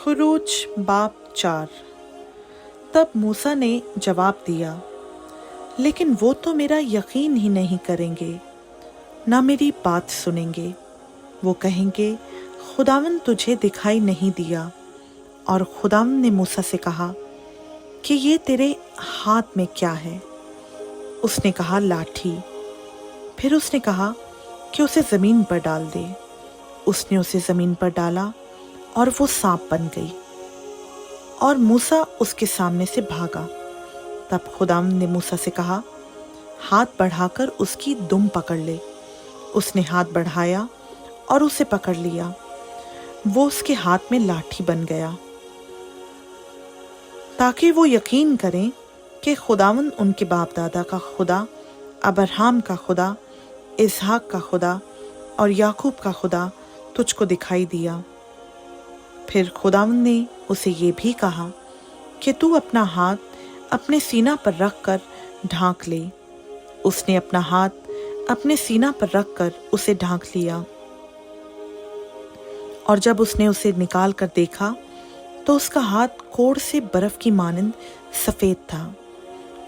खुरूज बाब 4। तब मूसा ने जवाब दिया, लेकिन वो तो मेरा यकीन ही नहीं करेंगे, ना मेरी बात सुनेंगे। वो कहेंगे, खुदावंद तुझे दिखाई नहीं दिया। और खुदावंद ने मूसा से कहा कि ये तेरे हाथ में क्या है? उसने कहा, लाठी। फिर उसने कहा कि उसे ज़मीन पर डाल दे। उसने उसे ज़मीन पर डाला और वो सांप बन गई, और मूसा उसके सामने से भागा। तब खुदावंद ने मूसा से कहा, हाथ बढ़ाकर उसकी दुम पकड़ ले। उसने हाथ बढ़ाया और उसे पकड़ लिया। वो उसके हाथ में लाठी बन गया, ताकि वो यकीन करें कि खुदावंद उनके बाप दादा का खुदा, अब्राहम का खुदा, इसहाक का खुदा और याकूब का खुदा तुझको दिखाई दिया। फिर खुदावंद ने उसे ये भी कहा कि तू अपना हाथ अपने सीना पर रख कर ढांक ले। उसने अपना हाथ अपने सीना पर रख कर उसे ढांक लिया, और जब उसने उसे निकाल कर देखा तो उसका हाथ कोढ़ से बर्फ की मानंद सफेद था।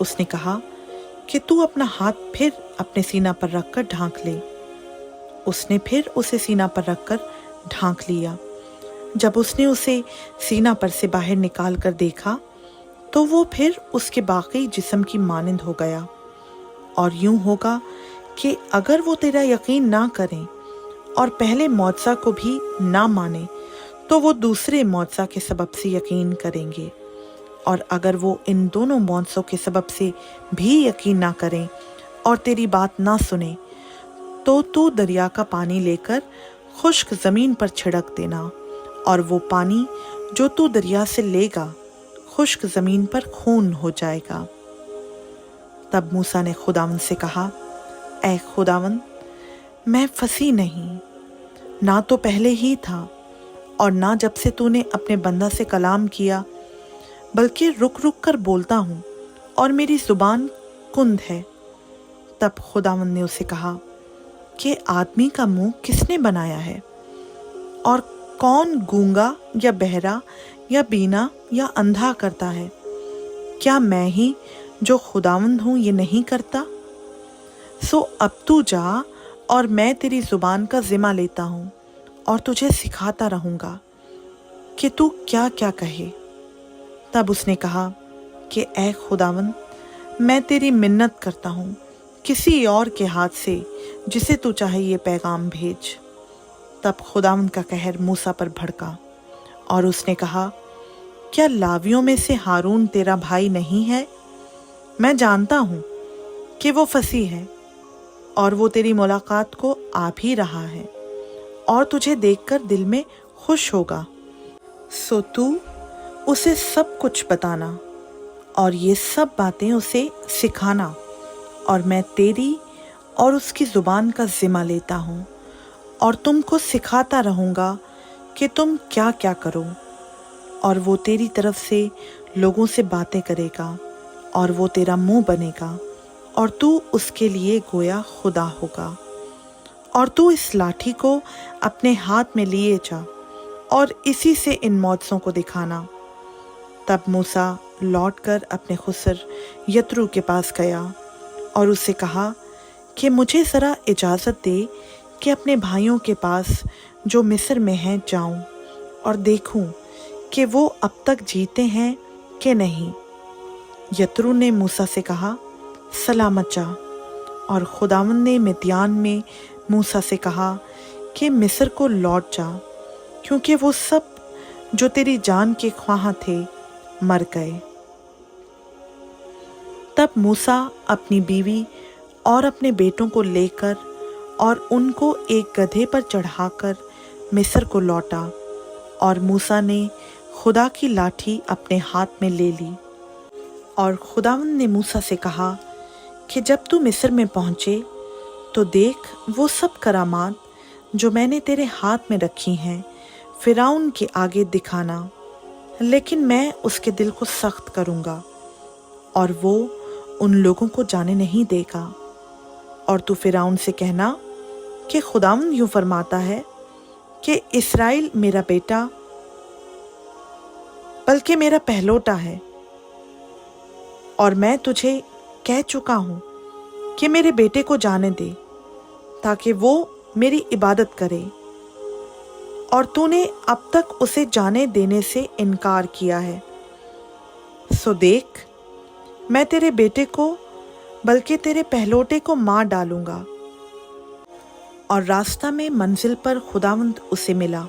उसने कहा कि तू अपना हाथ फिर अपने सीना पर रखकर ढांक ले। उसने फिर उसे सीना पर रखकर ढांक लिया। जब उसने उसे सीना पर से बाहर निकाल कर देखा तो वो फिर उसके बाकी जिस्म की मानंद हो गया। और यूं होगा कि अगर वो तेरा यकीन ना करें और पहले मौजज़ा को भी ना माने, तो वो दूसरे मौजज़ा के सबब से यकीन करेंगे। और अगर वो इन दोनों मौजज़ों के सबब से भी यकीन ना करें और तेरी बात ना सुने, तो तू दरिया का पानी लेकर खुश्क ज़मीन पर छिड़क देना, और वो पानी जो तू दरिया से लेगा खुश्क ज़मीन पर खून हो जाएगा। तब मूसा ने खुदावंद से कहा, ऐ खुदावंद, मैं फंसी नहीं, ना तो पहले ही था और ना जब से तूने अपने बंदा से कलाम किया, बल्कि रुक रुक कर बोलता हूँ और मेरी ज़ुबान कुंद है। तब खुदावंद ने उसे कहा कि आदमी का मुंह किसने बनाया है, और कौन गूंगा या बहरा या बीना या अंधा करता है? क्या मैं ही जो खुदावंद हूँ ये नहीं करता? सो अब तू जा, और मैं तेरी ज़ुबान का ज़िम्मा लेता हूँ और तुझे सिखाता रहूँगा कि तू क्या क्या कहे। तब उसने कहा कि ऐ खुदावंद, मैं तेरी मिन्नत करता हूँ, किसी और के हाथ से जिसे तू चाहे ये पैगाम भेज। तब खुदावंद का कहर मूसा पर भड़का, और उसने कहा, क्या लावियों में से हारून तेरा भाई नहीं है? मैं जानता हूँ कि वो फसी है, और वो तेरी मुलाकात को आ भी रहा है, और तुझे देखकर दिल में खुश होगा। सो तू उसे सब कुछ बताना और ये सब बातें उसे सिखाना, और मैं तेरी और उसकी ज़ुबान का ज़िम्मा लेता हूँ, और तुमको सिखाता रहूँगा कि तुम क्या क्या करो। और वो तेरी तरफ से लोगों से बातें करेगा, और वो तेरा मुंह बनेगा, और तू उसके लिए गोया खुदा होगा। और तू इस लाठी को अपने हाथ में लिए जा, और इसी से इन मौजज़ों को दिखाना। तब मूसा लौटकर अपने खुसर यत्रो के पास गया और उससे कहा कि मुझे ज़रा इजाज़त दे कि अपने भाइयों के पास जो मिस्र में हैं जाऊं और देखूं कि वो अब तक जीते हैं कि नहीं। यत्रो ने मूसा से कहा, सलामत जा। और खुदावंद ने मिद्यान में मूसा से कहा कि मिस्र को लौट जा, क्योंकि वो सब जो तेरी जान के ख्वाह थे मर गए। तब मूसा अपनी बीवी और अपने बेटों को लेकर और उनको एक गधे पर चढ़ाकर मिस्र को लौटा, और मूसा ने खुदा की लाठी अपने हाथ में ले ली। और खुदावंद ने मूसा से कहा कि जब तू मिस्र में पहुँचे तो देख, वो सब करामात जो मैंने तेरे हाथ में रखी हैं फिरौन के आगे दिखाना, लेकिन मैं उसके दिल को सख्त करूँगा और वो उन लोगों को जाने नहीं देगा। और तू फिरौन से कहना कि खुदावंद यूँ फरमाता है कि इस्राएल मेरा बेटा बल्कि मेरा पहलौठा है। और मैं तुझे कह चुका हूँ कि मेरे बेटे को जाने दे ताकि वो मेरी इबादत करे, और तूने अब तक उसे जाने देने से इनकार किया है। सो देख, मैं तेरे बेटे को बल्कि तेरे पहलौठे को मार डालूंगा। और रास्ता में मंजिल पर खुदावंद उसे मिला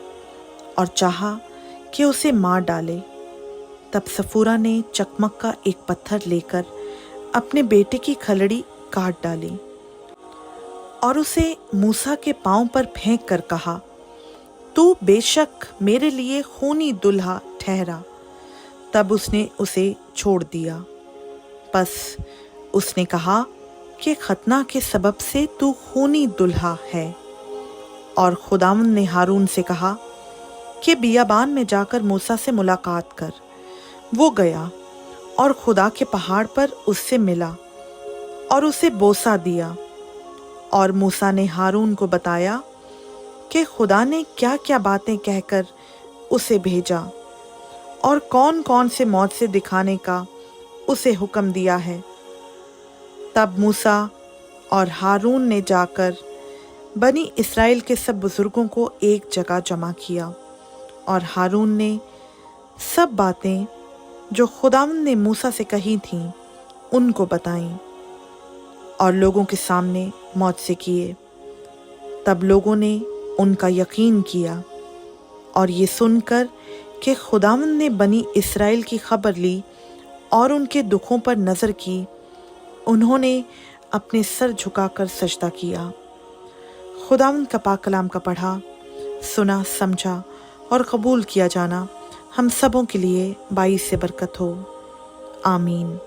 और चाहा कि उसे मार डाले। तब सफूरा ने चकमक का एक पत्थर लेकर अपने बेटे की खलड़ी काट डाली और उसे मूसा के पांव पर फेंक कर कहा, तू बेशक मेरे लिए खूनी दुल्हा ठहरा। तब उसने उसे छोड़ दिया। बस उसने कहा कि खतना के सबब से तू खूनी दुल्हा है। और खुदावंद ने हारून से कहा कि बियाबान में जाकर मूसा से मुलाकात कर। वो गया और खुदा के पहाड़ पर उससे मिला और उसे बोसा दिया। और मूसा ने हारून को बताया कि खुदा ने क्या क्या बातें कहकर उसे भेजा और कौन कौन से मौत से दिखाने का उसे हुक्म दिया है। तब मूसा और हारून ने जाकर बनी इस्राएल के सब बुजुर्गों को एक जगह जमा किया और हारून ने सब बातें जो खुदावंद ने मूसा से कही थीं उनको बताईं और लोगों के सामने मौजज़े किए। तब लोगों ने उनका यकीन किया और ये सुनकर कि खुदावंद ने बनी इस्राएल की खबर ली और उनके दुखों पर नज़र की, उन्होंने अपने सर झुकाकर सजदा किया। खुदावंद का पाक कलाम का पढ़ा, सुना, समझा और कबूल किया जाना हम सबों के लिए बाइस से बरकत हो। आमीन।